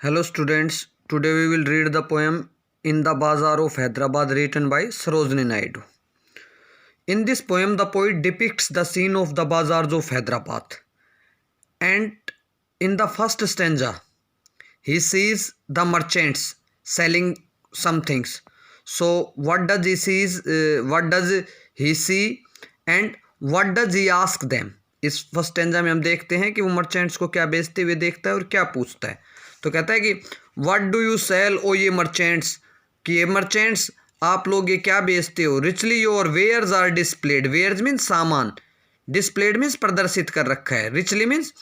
Hello students, today we will read the poem In the Bazaar of Hyderabad written by Sarojini Naidu. In this poem, the poet depicts the scene of the bazaars of Hyderabad. And in the first stanza, he sees the merchants selling some things. So what does he see and what does he ask them? इस first stanza में हम देखते हैं कि वो merchants को क्या बेचते हुए देखता है और क्या पूछता है। तो कहता है कि व्हाट डू यू सेल ओ ये मर्चेंट्स, कि ये मर्चेंट्स आप लोग ये क्या बेचते हो। Richly your wares are displayed, wares means सामान, डिस्प्लेड मीन्स प्रदर्शित कर रखा है, रिचली मीन्स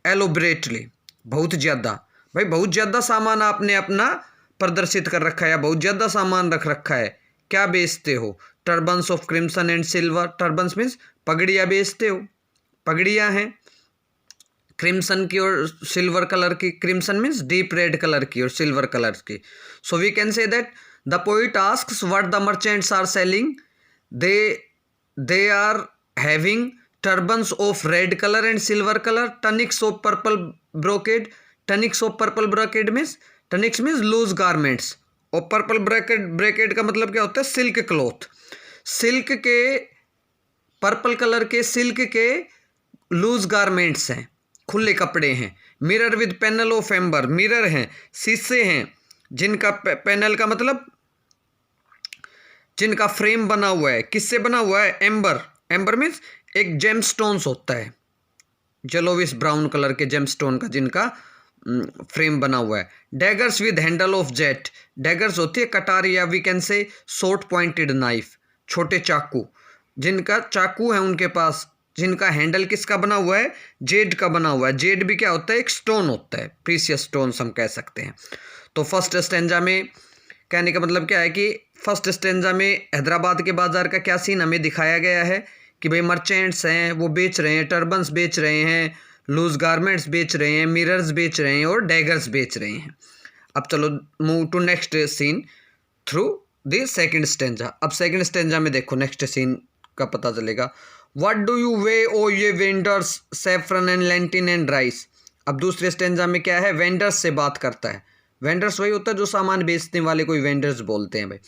एलोबरेटली बहुत ज़्यादा। भाई बहुत ज़्यादा सामान आपने अपना प्रदर्शित कर रखा है या बहुत ज़्यादा सामान रख रखा है। क्या बेचते हो? Turbans of crimson and silver, turbans means पगड़ियाँ बेचते हो, पगड़ियाँ हैं क्रिम्सन की और सिल्वर कलर की। Crimson means deep red colour की और सिल्वर कलर की। So we can say that the poet asks what the merchants are selling. They are having turbans of red color and silver color, tunics of purple brocade. Tunics of purple brocade means, tunics means loose garments और purple bracket का मतलब क्या होता है? Silk cloth. Silk के purple colour के silk के loose garments हैं, खुले कपड़े हैं। Mirror with panel of amber, mirror हैं, शीशे हैं जिनका पैनल का मतलब जिनका फ्रेम बना हुआ है। किससे बना हुआ है? एम्बर। एम्बर मीन्स एक जेम स्टोन्स होता है, येलोविश ब्राउन कलर के जेम स्टोन का जिनका फ्रेम बना हुआ है। Daggers with handle of jet, daggers होती है कटार या we can say short pointed knife, छोटे चाकू, जिनका चाकू है उनके पास, जिनका हैंडल किसका बना हुआ है? जेड का बना हुआ है। जेड भी क्या होता है? एक स्टोन होता है, प्रीशियस स्टोन्स हम कह सकते हैं। तो फर्स्ट स्टेंजा में कहने का मतलब क्या है कि फर्स्ट स्टेंजा में हैदराबाद के बाजार का क्या सीन हमें दिखाया गया है कि भाई मर्चेंट्स हैं, वो बेच रहे हैं, टर्बन्स बेच रहे हैं, लूज गारमेंट्स बेच रहे हैं, मिरर्स बेच रहे हैं और डैगर्स बेच रहे हैं। अब चलो move to next scene through the second stanza. अब सेकंड स्टेंजा में देखो नेक्स्ट सीन का पता चलेगा। What do you weigh O ye vendors saffron and lentil and rice. अब दूसरे स्टेंजा में क्या है? वेंडर्स से बात करता है। वेंडर्स वही होता है जो सामान बेचने वाले, कोई वेंडर्स बोलते हैं भाई।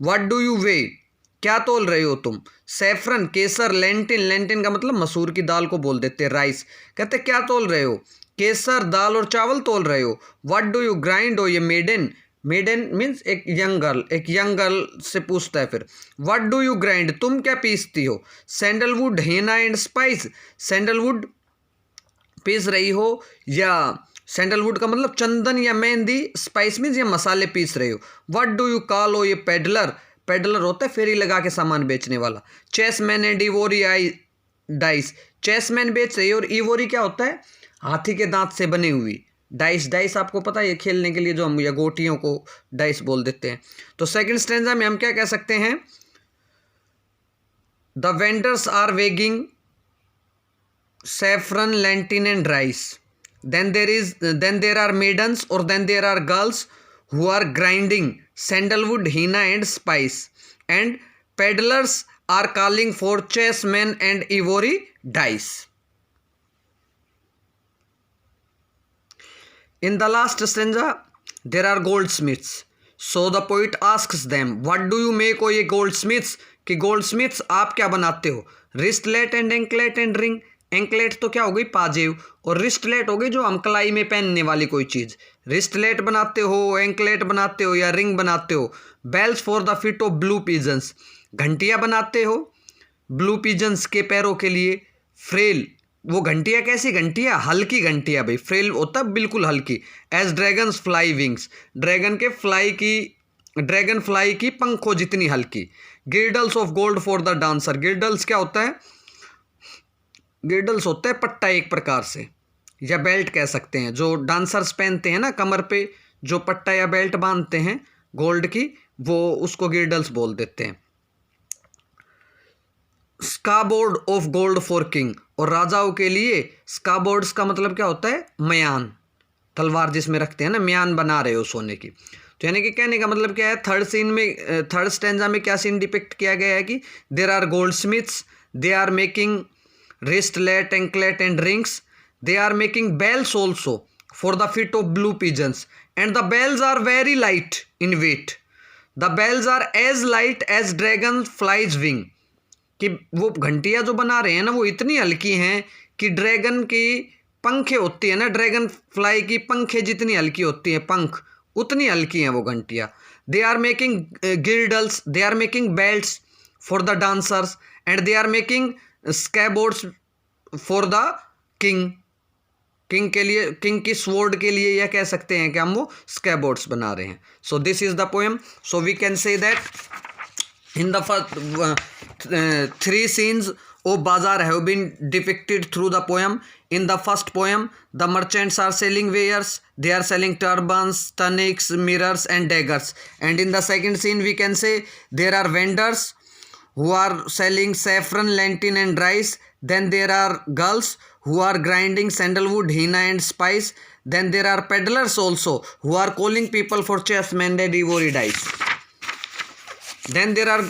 व्हाट डू यू वे, क्या तोल रहे हो तुम? सैफरन केसर, लेंटिन, लेंटिन का मतलब मसूर की दाल को बोल देते हैं। राइस कहते क्या तोल रहे हो? केसर, दाल और चावल तोल रहे हो। व्हाट डू यू ग्राइंड हो ये मेडन, मेडन मीन्स एक यंग गर्ल, एक यंग गर्ल से पूछता है फिर। व्हाट डू यू ग्राइंड, तुम क्या पीसती हो? Sandalwood, henna and spice, sandalwood पीस रही हो या सैंडलवुड का मतलब चंदन या मेहंदी, स्पाइस मीन्स या मसाले पीस रहे हो। व्हाट डू यू कॉल हो ये पेडलर, पेडलर होता है फेरी लगा के सामान बेचने वाला। चेसमैन एंड इवोरी आई डाइस, चेसमैन बेच रही है और इवोरी क्या होता है? हाथी के दांत से बनी हुई डाइस। डाइस आपको पता है ये खेलने के लिए जो हम या गोटियों को डाइस बोल देते हैं। तो सेकंड स्टेंजा में हम क्या कह सकते हैं? The vendors are weighing saffron, lentin and rice. Then there are maidens or then there are girls who are grinding sandalwood, henna and spice. And peddlers are calling for chessmen and ivory dice. In the last stanza, there are goldsmiths. So the poet asks them, what do you make ओ ये goldsmiths, कि goldsmiths आप क्या बनाते हो? Wristlet and anklet and ring, anklet तो क्या हो गई? पाजेब, और रिस्टलेट हो गई जो हम कलाई में पहनने वाली कोई चीज़। रिस्टलेट बनाते हो, एंकलेट बनाते हो या रिंग बनाते हो। Bells for the feet of blue pigeons, घंटियाँ बनाते हो ब्लू पिजन्स के पैरों के लिए। फ्रेल, वो घंटियाँ कैसी घंटियाँ? हल्की घंटियाँ भाई, फ्रेल होता बिल्कुल हल्की। As dragons fly wings, dragon fly की पंखों जितनी हल्की। Girdles of gold for the dancer, girdles क्या होता है? गिर्डल्स होता है पट्टा एक प्रकार से, या बेल्ट कह सकते हैं, जो डांसर्स पहनते हैं ना कमर पे, जो पट्टा या बेल्ट बांधते हैं गोल्ड की, वो उसको गिर्डल्स बोल देते हैं। स्काबोर्ड ऑफ गोल्ड फॉर किंग, और राजाओं के लिए स्काबोर्ड्स का मतलब क्या होता है? म्यान, तलवार जिसमें रखते हैं ना, म्यान बना रहे हो सोने की। तो यानी कि कहने का मतलब क्या है? थर्ड स्टेंजा में क्या सीन डिपिक्ट किया गया है कि there are goldsmiths, they are making wristlet, anklet and rings, they are making bells also, for the feet of blue pigeons, and the bells are very light in weight. The bells are as light as dragonfly's wing. कि वो घंटियां जो बना रहे हैं ना वो इतनी हल्की हैं कि ड्रैगन की पंखे होती है ना, ड्रैगन फ्लाई की पंखे जितनी हल्की होती हैं, पंख उतनी हल्की हैं वो घंटियां. They are making girdles, they are making belts for the dancers, and they are making scabbards for the king. King के लिए, किंग की स्वॉर्ड के लिए यह कह सकते हैं कि हम वो स्कैबोर्ड्स बना रहे हैं. So this is the poem. So we can say that in the first three scenes of bazaar have been depicted through the poem. In the first poem, the merchants are selling wares. They are selling turbans, tunics, mirrors and daggers. And in the second scene we can say there are vendors who are selling saffron, lentil and rice. Then there are girls who are grinding sandalwood, henna and spice. Then there are peddlers also who are calling people for chess, mended, ivory dice. Then there are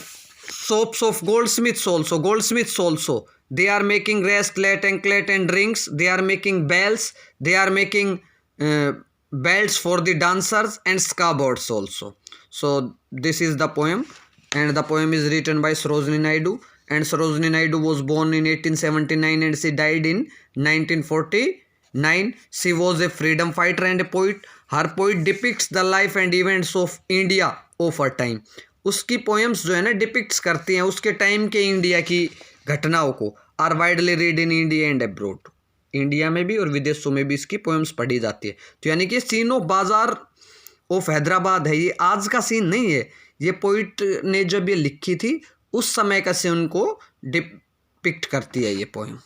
shops of goldsmiths also. They are making bracelet, anklet and rings. They are making bells. They are making belts for the dancers and scabbards also. So this is the poem, and the poem is written by Sarojini Naidu. And Sarojini Naidu was born in 1879 and she died in 1949. She was a freedom fighter and a poet. Her poet depicts the life and events of India of her time. उसकी poems जो है ना depicts करती हैं उसके time के India की घटनाओं को. Are widely read in India and abroad. India में भी और विदेशों में भी इसकी पोएम्स पढ़ी जाती है. तो यानी कि सीन ऑफ बाजार ऑफ हैदराबाद है, ये आज का सीन नहीं है. ये पोइट ने जब ये लिखी थी उस समय का सीन को डिपिक्ट करती है ये पोएम.